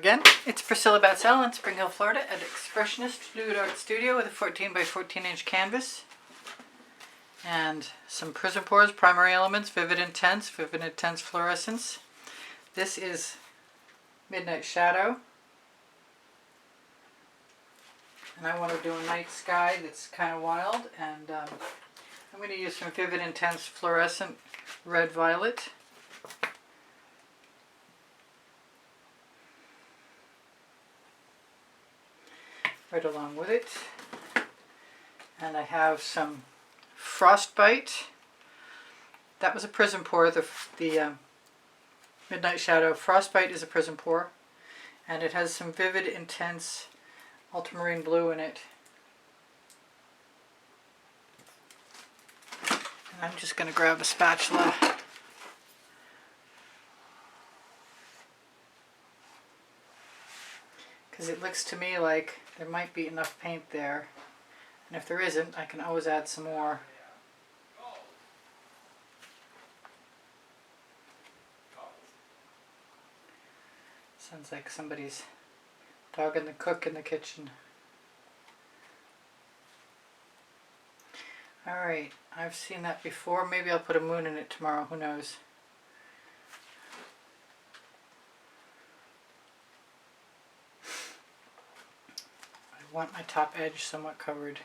again. It's Priscilla Batzell in Spring Hill, Florida at Expressionist Fluid Art Studio with a 14 by 14 inch canvas and some Prizm Pours, Primary Elements, Vivid Intense Fluorescence. This is Midnight Shadow, and I want to do a night sky that's kind of wild, and I'm going to use some Vivid Intense Fluorescent Red Violet. Right along with it, and I have some Frostbite. That was a Prizm Pour, the Midnight Shadow. Frostbite is a Prizm Pour, and it has some Vivid Intense Ultramarine blue in it. And I'm just going to grab a spatula. Because it looks to me like there might be enough paint there, and if there isn't, I can always add some more. Sounds like somebody's dogging the cook in the kitchen. Alright, I've seen that before. Maybe I'll put a moon in it tomorrow, who knows. I want my top edge somewhat covered.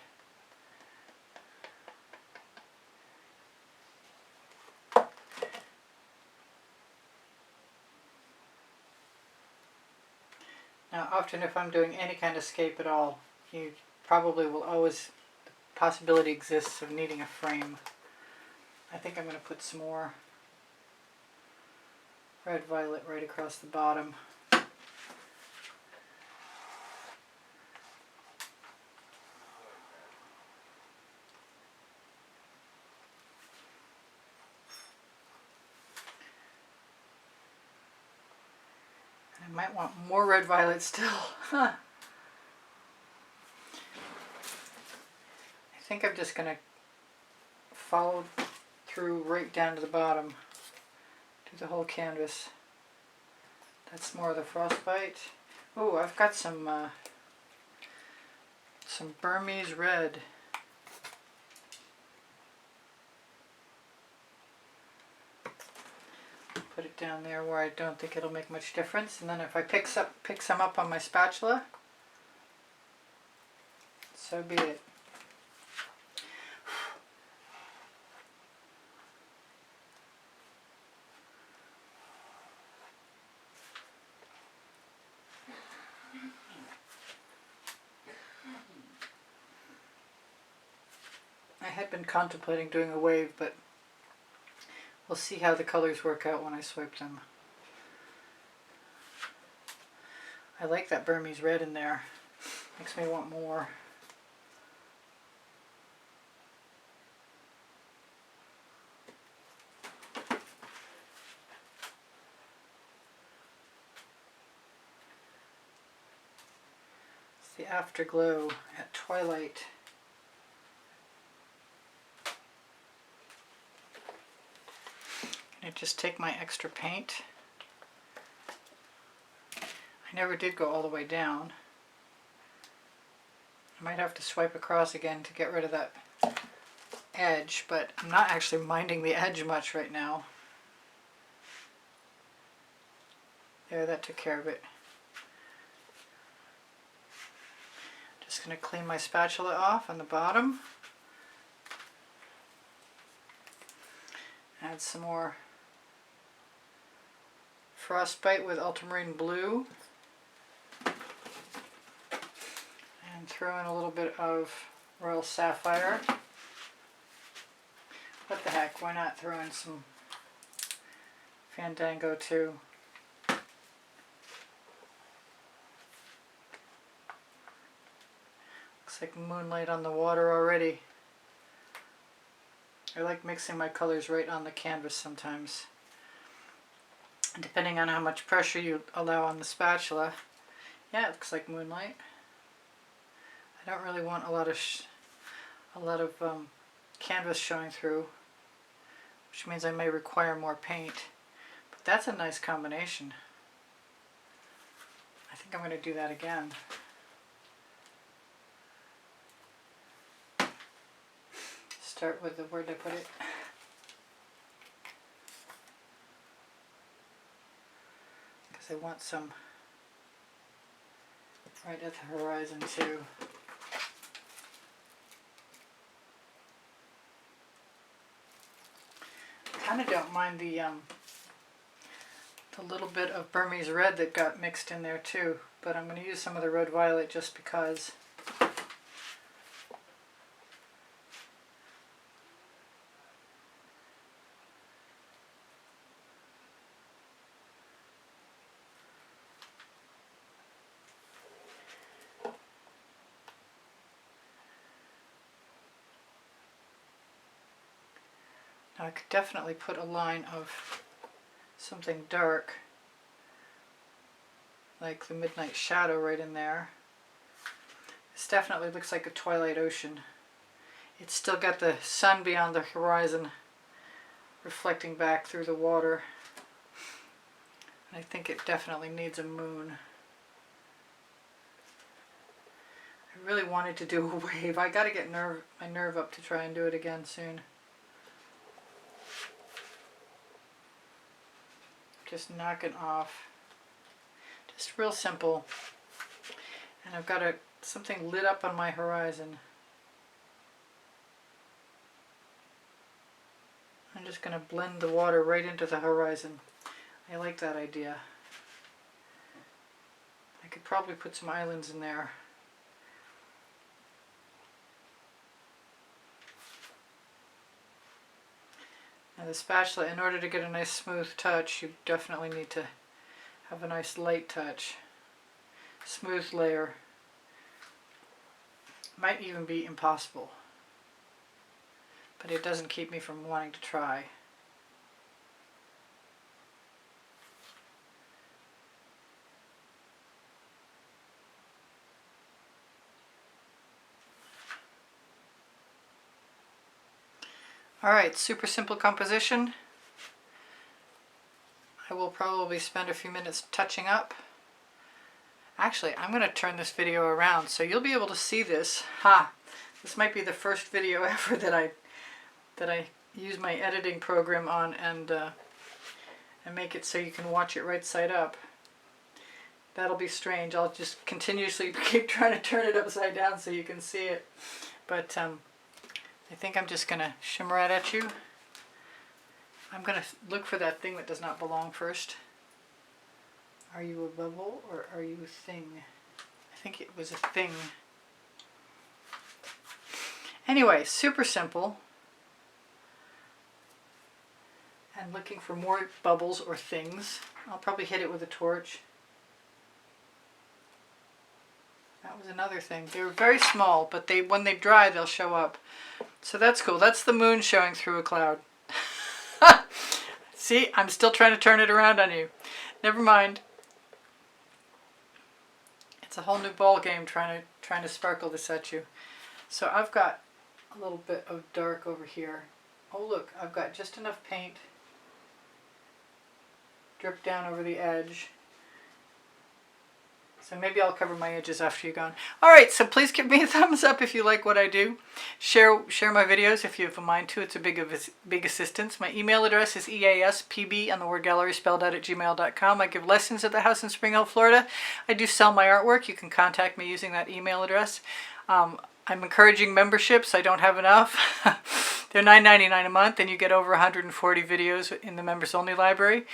Now often if I'm doing any kind of scape at all, you probably will always, the possibility exists of needing a frame. I think I'm going to put some more red violet right across the bottom. I might want more red violet still. I think I'm just going to follow through right down to the bottom, to the whole canvas. That's more of the Frostbite. Oh, I've got some Burmese red. Put it down there where I don't think it'll make much difference, and then if I pick some up on my spatula, so be it. I had been contemplating doing a wave, but we'll see how the colors work out when I swipe them. I like that Burmese red in there. Makes me want more. It's the afterglow at twilight. I just take my extra paint. I never did go all the way down. I might have to swipe across again to get rid of that edge, but I'm not actually minding the edge much right now. There, that took care of it. Just going to clean my spatula off on the bottom. Add some more Frostbite with ultramarine blue, and throw in a little bit of Royal Sapphire. What the heck, why not throw in some Fandango too? Looks like moonlight on the water already. I like mixing my colors right on the canvas sometimes. Depending on how much pressure you allow on the spatula. Yeah, it looks like moonlight. I don't really want a lot of canvas showing through, which means I may require more paint. But that's a nice combination. I think I'm going to do that again. Start with the, where did I put it? Because I want some right at the horizon too. I kind of don't mind the little bit of Burmese red that got mixed in there too, but I'm going to use some of the red violet just because. Now I could definitely put a line of something dark, like the Midnight Shadow right in there. This definitely looks like a twilight ocean. It's still got the sun beyond the horizon reflecting back through the water. And I think it definitely needs a moon. I really wanted to do a wave. I gotta get my nerve up to try and do it again soon. Just knocking off. Just real simple. And I've got something lit up on my horizon. I'm just going to blend the water right into the horizon. I like that idea. I could probably put some islands in there. Now the spatula, in order to get a nice smooth touch, you definitely need to have a nice light touch. Smooth layer. Might even be impossible, but it doesn't keep me from wanting to try. Alright, super simple composition. I will probably spend a few minutes touching up. Actually, I'm going to turn this video around so you'll be able to see this. Ha! This might be the first video ever that I use my editing program on and make it so you can watch it right side up. That'll be strange. I'll just continuously keep trying to turn it upside down so you can see it. But I think I'm just going to shimmer it at you. I'm going to look for that thing that does not belong first. Are you a bubble or are you a thing? I think it was a thing. Anyway, super simple. And looking for more bubbles or things. I'll probably hit it with a torch. That was another thing. They were very small, but when they dry, they'll show up. So that's cool. That's the moon showing through a cloud. See, I'm still trying to turn it around on you. Never mind. It's a whole new ball game trying to sparkle this at you. So I've got a little bit of dark over here. Oh look, I've got just enough paint drip down over the edge. So maybe I'll cover my edges after you're gone. Alright, so please give me a thumbs up if you like what I do. Share my videos if you have a mind to. It's a big assistance. My email address is easpb and the word gallery spelled out at gmail.com. I give lessons at the house in Spring Hill, Florida. I do sell my artwork. You can contact me using that email address. I'm encouraging memberships. I don't have enough. They're $9.99 a month and you get over 140 videos in the members only library.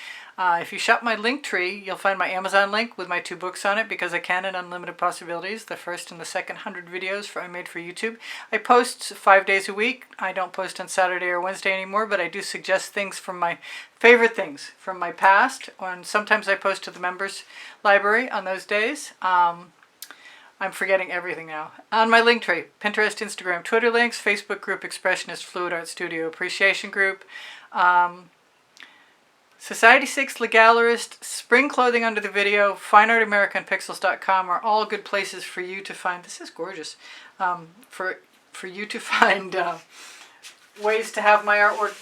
If you shop my Linktree, you'll find my Amazon link with my 2 books on it, Because I Can and Unlimited Possibilities, the first and the second 100 videos I made for YouTube. I post 5 days a week. I don't post on Saturday or Wednesday anymore, but I do suggest things from my favorite things from my past, and sometimes I post to the members library on those days. I'm forgetting everything now. On my Linktree, Pinterest, Instagram, Twitter links, Facebook group, Expressionist, Fluid Art Studio, Appreciation Group, Society 6, The Gallerist, Spring Clothing under the video, FineArtAmericanPixels.com are all good places for you to find, this is gorgeous, for you to find ways to have my artwork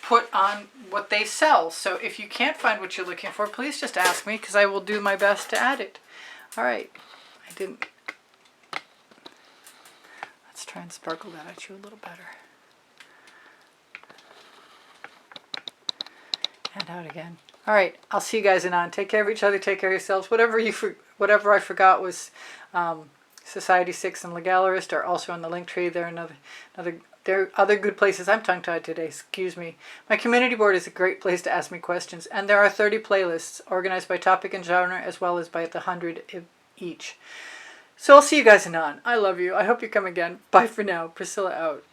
put on what they sell. So if you can't find what you're looking for, please just ask me because I will do my best to add it. All right. I didn't. Let's try and sparkle that at you a little better. And out again. All right. I'll see you guys in on. Take care of each other. Take care of yourselves. Whatever I forgot was Society 6 and Legalist are also on the link tree. They're there are other good places. I'm tongue-tied today, excuse me. My community board is a great place to ask me questions, and there are 30 playlists organized by topic and genre as well as by the 100 each. So I'll see you guys anon. I love you. I hope you come again. Bye for now. Priscilla out.